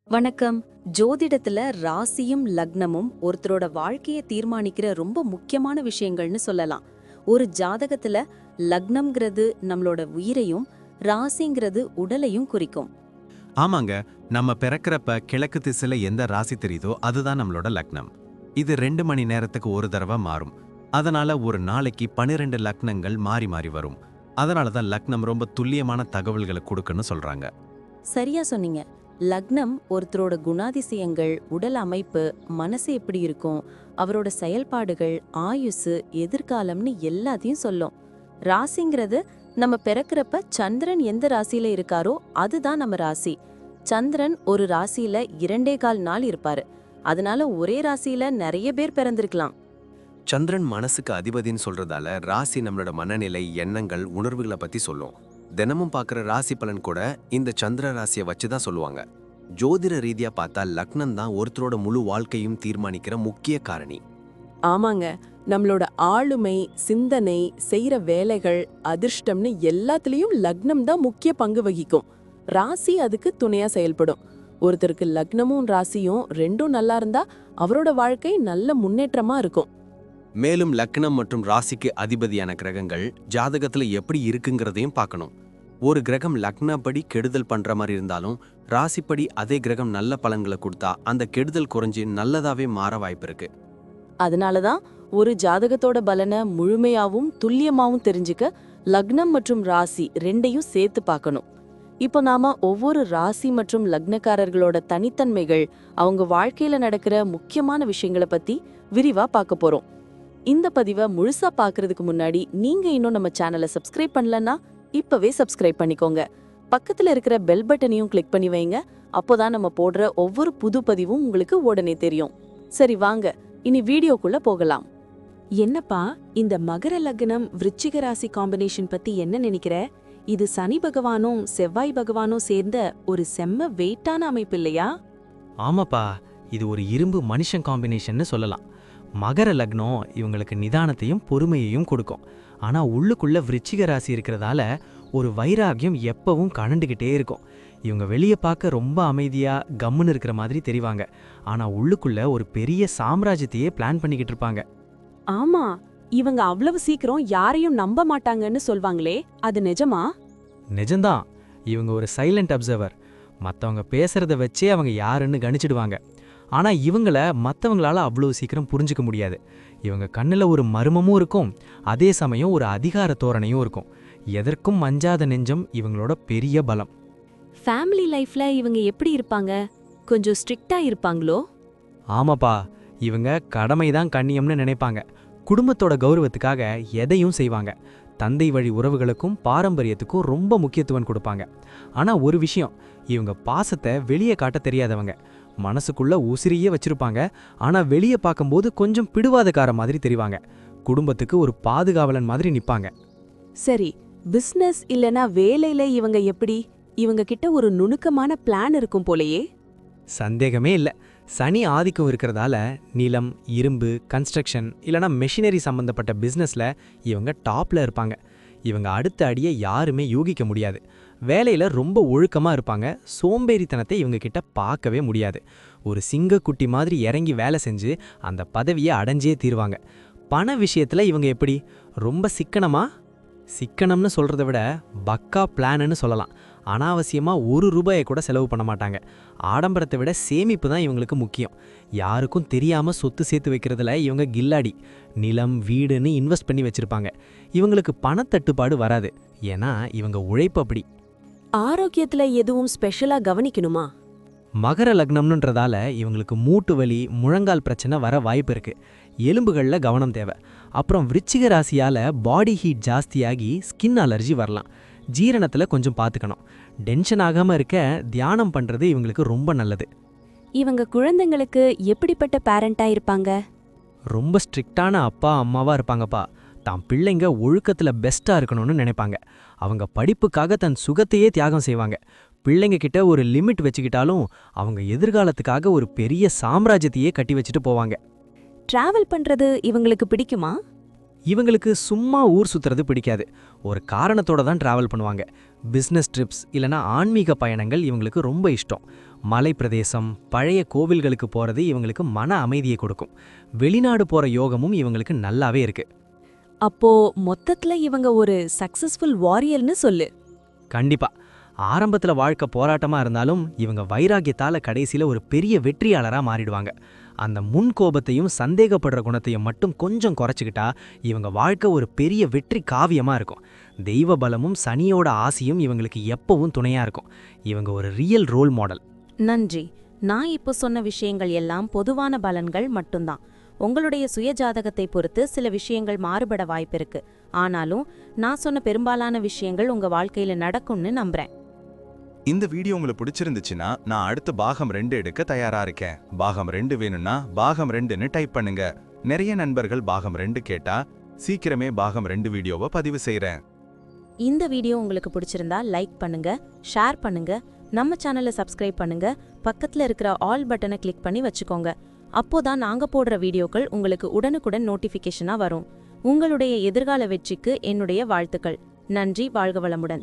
வணக்கம். ஜோதிடத்துல ராசியும் லக்னமும் ஒருத்தரோட வாழ்க்கையை தீர்மானிக்கிற ரொம்ப முக்கியமான விஷயங்கள்னு சொல்லலாம். ஒரு ஜாதகத்துல லக்னம்ங்கிறது நம்மளோட உயிரையும், ராசிங்கிறது உடலையும் குறிக்கும். ஆமாங்க. நம்ம பிறக்கிறப்ப கிழக்கு திசையில எந்த ராசி தெரியுதோ அதுதான் நம்மளோட லக்னம். இது 2 மணி நேரத்துக்கு ஒரு தடவை மாறும். அதனால ஒரு நாளைக்கு 12 லக்னங்கள் மாறி மாறி வரும். அதனால தான் லக்னம் ரொம்ப துல்லியமான தகவல்களை கொடுக்குன்னு சொல்றாங்க. சரியா சொன்னீங்க. லக்னம் ஒருத்தரோட குணாதிசயங்கள், உடல் அமைப்பு, மனசு எப்படி இருக்கும், அவரோட செயல்பாடுகள், ஆயுசு, எதிர்காலம்னு எல்லாத்தையும் சொல்லும். ராசிங்கிறது நம்ம பிறக்கிறப்ப சந்திரன் எந்த ராசியில இருக்காரோ அதுதான் நம்ம ராசி. சந்திரன் ஒரு ராசியில 2.25 நாள் இருப்பாரு. அதனால ஒரே ராசியில நிறைய பேர் பிறந்திருக்கலாம். சந்திரன் மனசுக்கு அதிபதின்னு சொல்றதால ராசி நம்மளோட மனநிலை, எண்ணங்கள், உணர்வுகளை பத்தி சொல்லும். தினமும் பார்க்குற ராசி பலன் கூட இந்த சந்திர ராசியை வச்சு தான் சொல்லுவாங்க. ஜோதிட ரீதியா பார்த்தா லக்னம் தான் ஒருத்தரோட முழு வாழ்க்கையும் தீர்மானிக்கிற முக்கிய காரணி. ஆமாங்க, நம்மளோட ஆளுமை, சிந்தனை, செய்யற வேலைகள், அதிர்ஷ்டம்னு எல்லாத்துலயும் லக்னம் தான் முக்கிய பங்கு வகிக்கும். ராசி அதுக்கு துணையா செயல்படும். ஒருத்தருக்கு லக்னமும் ராசியும் ரெண்டும் நல்லா இருந்தா அவரோட வாழ்க்கை நல்ல முன்னேற்றமா இருக்கும். மேலும் லக்னம் மற்றும் ராசிக்கு அதிபதியான கிரகங்கள் ஜாதகத்துல எப்படி இருக்குங்கிறதையும் பார்க்கணும். ஒரு கிரகம் லக்னப்படி கெடுதல் பண்ற மாதிரி இருந்தாலும் ராசிப்படி அதே கிரகம் நல்ல பலன்களை கொடுத்தா அந்த கெடுதல் குறைஞ்சி நல்லதாவே மாற வாய்ப்பு இருக்கு. அதனாலதான் ஒரு ஜாதகத்தோட பலனை முழுமையாவும் துல்லியமாவும் தெரிஞ்சுக்க லக்னம் மற்றும் ராசி ரெண்டையும் சேர்த்து பார்க்கணும். இப்போ நாம ஒவ்வொரு ராசி மற்றும் லக்னக்காரர்களோட தனித்தன்மைகள், அவங்க வாழ்க்கையில நடக்கிற முக்கியமான விஷயங்களை பத்தி விரிவா பார்க்க போறோம். இந்த பதிவை முழுசா பார்க்கறதுக்கு முன்னாடி நீங்க இன்னும் நம்ம சேனலை சப்ஸ்கிரைப் பண்ணலன்னா இப்பவே சப்ஸ்கிரைப் பண்ணிக்கோங்க. பக்கத்துல இருக்கிற பெல் பட்டனையும் கிளிக் பண்ணி வைங்க. அப்போதான் நம்ம போடுற ஒவ்வொரு புது பதிவும் உங்களுக்கு உடனே தெரியும். சரி வாங்க, இனி வீடியோக்குள்ள போகலாம். என்னப்பா இந்த மகர லக்னம் விருச்சிக ராசி காம்பினேஷன் பத்தி என்ன நினைக்கிற? இது சனி பகவானும் செவ்வாய் பகவானும் சேர்ந்த ஒரு செம்ம வெயிட்டான அமைப்பு இல்லையா? ஆமாப்பா, இது ஒரு இரும்பு மனுஷன் காம்பினேஷன்னு சொல்லலாம். மகர லக்னம் இவங்களுக்கு நிதானத்தையும் பொறுமையையும் கொடுக்கும். ஆனால் உள்ளுக்குள்ள விருச்சிக ராசி இருக்கிறதால ஒரு வைராகியம் எப்பவும் கனண்டுகிட்டே இருக்கும். இவங்க வெளியே பார்க்க ரொம்ப அமைதியா கம்முன்னு இருக்கிற மாதிரி தெரிவாங்க. ஆனால் உள்ளுக்குள்ள ஒரு பெரிய சாம்ராஜ்யத்தையே பிளான் பண்ணிக்கிட்டு இருப்பாங்க. ஆமா, இவங்க அவ்வளவு சீக்கிரம் யாரையும் நம்ப மாட்டாங்கன்னு சொல்வாங்களே, அது நிஜமா? நிஜம்தான். இவங்க ஒரு சைலண்ட் அப்சர்வர். மற்றவங்க பேசுறத வச்சே அவங்க யாருன்னு கணிச்சிடுவாங்க. ஆனால் இவங்கள மற்றவங்களால அவ்வளோ சீக்கிரம் புரிஞ்சுக்க முடியாது. இவங்க கண்ணில் ஒரு மர்மமும் இருக்கும், அதே சமயம் ஒரு அதிகார தோரணையும் இருக்கும். எதற்கும் மஞ்சாத நெஞ்சம் இவங்களோட பெரிய பலம். ஃபேமிலி லைஃப்ல இவங்க எப்படி இருப்பாங்க? கொஞ்சம் ஸ்ட்ரிக்ட்டா இருப்பாங்களோ? ஆமாப்பா, இவங்க கடமைதான் கண்ணியம்னு நினைப்பாங்க. குடும்பத்தோட கௌரவத்துக்காக எதையும் செய்வாங்க. தந்தை வழி உறவுகளுக்கும் பாரம்பரியத்துக்கும் ரொம்ப முக்கியத்துவம் கொடுப்பாங்க. ஆனால் ஒரு விஷயம், இவங்க பாசத்தை வெளியே காட்ட தெரியாதவங்க. மனசுக்குள்ள உசிரியே வச்சிருப்பாங்க. ஆனால் வெளியே பார்க்கும்போது கொஞ்சம் பிடிவாதக்கார மாதிரி தெரிவாங்க. குடும்பத்துக்கு ஒரு பாதுகாவலன் மாதிரி நிற்பாங்க. சரி, பிசினஸ் இல்லனா வேலையில இவங்க எப்படி? இவங்க கிட்ட ஒரு நுணுக்கமான பிளான் இருக்கும் போலயே. சந்தேகமே இல்லை. சனி ஆதிக்கம் இருக்கிறதால நிலம், இரும்பு, கன்ஸ்ட்ரக்ஷன் இல்லனா மெஷினரி சம்பந்தப்பட்ட பிஸ்னஸில் இவங்க டாப்ல இருப்பாங்க. இவங்க அடுத்த அடியை யாருமே யூகிக்க முடியாது. வேலையில் ரொம்ப ஒழுக்கமாக இருப்பாங்க. சோம்பேறித்தனத்தை இவங்க கிட்ட பார்க்கவே முடியாது. ஒரு சிங்கக்குட்டி மாதிரி இறங்கி வேலை செஞ்சு அந்த பதவியை அடைஞ்சே தீருவாங்க. பண விஷயத்தில் இவங்க எப்படி? ரொம்ப சிக்கனம்னு சொல்கிறத விட பக்கா பிளான்னு சொல்லலாம். அனாவசியமாக ₹1 கூட செலவு பண்ண மாட்டாங்க. ஆடம்பரத்தை விட சேமிப்பு தான் இவங்களுக்கு முக்கியம். யாருக்கும் தெரியாமல் சொத்து சேர்த்து வைக்கிறதுல இவங்க கில்லாடி. நிலம், வீடுன்னு இன்வெஸ்ட் பண்ணி வச்சிருப்பாங்க. இவங்களுக்கு பணத்தட்டுப்பாடு வராது. ஏன்னா இவங்க உழைப்பு அப்படி. ஆரோக்கியத்துல எதுவும் ஸ்பெஷலா கவனிக்கணுமா? மகர லக்னம்ன்றதால இவங்களுக்கு மூட்டு வலி, முழங்கால் பிரச்சனை வர வாய்ப்பு இருக்கு. எலும்புகளில் கவனம் தேவை. அப்புறம் விருச்சிக ராசியால் பாடி ஹீட் ஜாஸ்தியாகி ஸ்கின் அலர்ஜி வரலாம். ஜீரணத்தில் கொஞ்சம் பார்த்துக்கணும். டென்ஷன் ஆகாமல் இருக்க தியானம் பண்ணுறது இவங்களுக்கு ரொம்ப நல்லது. இவங்க குழந்தைங்களுக்கு எப்படிப்பட்ட பேரண்டா இருப்பாங்க? ரொம்ப ஸ்ட்ரிக்டான அப்பா அம்மாவாக இருப்பாங்கப்பா. தான் பிள்ளைங்க ஒழுக்கத்தில் பெஸ்ட்டாக இருக்கணும்னு நினைப்பாங்க. அவங்க படிப்புக்காக தன் சுகத்தையே தியாகம் செய்வாங்க. பிள்ளைங்க கிட்ட ஒரு லிமிட் வச்சுக்கிட்டாலும் அவங்க எதிர்காலத்துக்காக ஒரு பெரிய சாம்ராஜ்யத்தையே கட்டி வச்சுட்டு போவாங்க. டிராவல் பண்றது இவங்களுக்கு பிடிக்குமா? இவங்களுக்கு சும்மா ஊர் சுத்துறது பிடிக்காது. ஒரு காரணத்தோட தான் டிராவல் பண்ணுவாங்க. பிஸ்னஸ் ட்ரிப்ஸ் இல்லனா ஆன்மீக பயணங்கள் இவங்களுக்கு ரொம்ப இஷ்டம். மலை பிரதேசம் பழைய கோவில்களுக்கு போறது இவங்களுக்கு மன அமைதியை கொடுக்கும். வெளிநாடு போற யோகமும் இவங்களுக்கு நல்லாவே இருக்கு. அப்போ மொத்தத்துல இவங்க ஒரு சக்சஸ்ஃபுல் வாரியர்னு சொல்லு. கண்டிப்பா. ஆரம்பத்துல வாழ்க்கை போராட்டமா இருந்தாலும் இவங்க வைராகியத்தால கடைசியில ஒரு பெரிய வெற்றியாளரா மாறிடுவாங்க. அந்த முன்கோபத்தையும் சந்தேகப்படுற குணத்தையும் மட்டும் கொஞ்சம் குறைச்சிக்கிட்டா இவங்க வாழ்க்கை ஒரு பெரிய வெற்றி காவியமா இருக்கும். தெய்வ பலமும் சனியோட ஆசையும் இவங்களுக்கு எப்பவும் துணையா இருக்கும். இவங்க ஒரு ரியல் ரோல் மாடல். நன்றி. நான் இப்போ சொன்ன விஷயங்கள் எல்லாம் பொதுவான பலன்கள் மட்டும்தான். உங்களுடைய சுய ஜாதகத்தை பொறுத்து சில விஷயங்கள் மாறுபட வாய்ப்பிருக்கு. ஆனாலும் நான் சொன்ன பெரும்பாலான விஷயங்கள் உங்க வாழ்க்கையில நடக்கும்னு நம்புறேன். இந்த வீடியோ உங்களுக்கு பிடிச்சிருந்துச்சுன்னா நான் அடுத்து பாகம் 2 எடுக்க தயாரா இருக்கேன். பாகம் 2 வேணும்னா பாகம் 2ன்னு டைப் பண்ணுங்க. நிறைய நண்பர்கள் பாகம் 2 கேட்டா சீக்கிரமே பாகம் 2 வீடியோவை பதிவு செய்றேன். இந்த வீடியோ உங்களுக்கு பிடிச்சிருந்தா லைக் பண்ணுங்க, ஷேர் பண்ணுங்க, நம்ம சேனலை சப்ஸ்கிரைப் பண்ணுங்க, பக்கத்துல இருக்கிற ஆல் பட்டனை கிளிக் பண்ணி வச்சுக்கோங்க. அப்போதான் நாங்க போடுற வீடியோக்கள் உங்களுக்கு உடனுக்குடன் நோட்டிஃபிகேஷனா வரும். உங்களுடைய எதிர்கால வெற்றிக்கு என்னுடைய வாழ்த்துக்கள். நன்றி. வாழ்க வளமுடன்.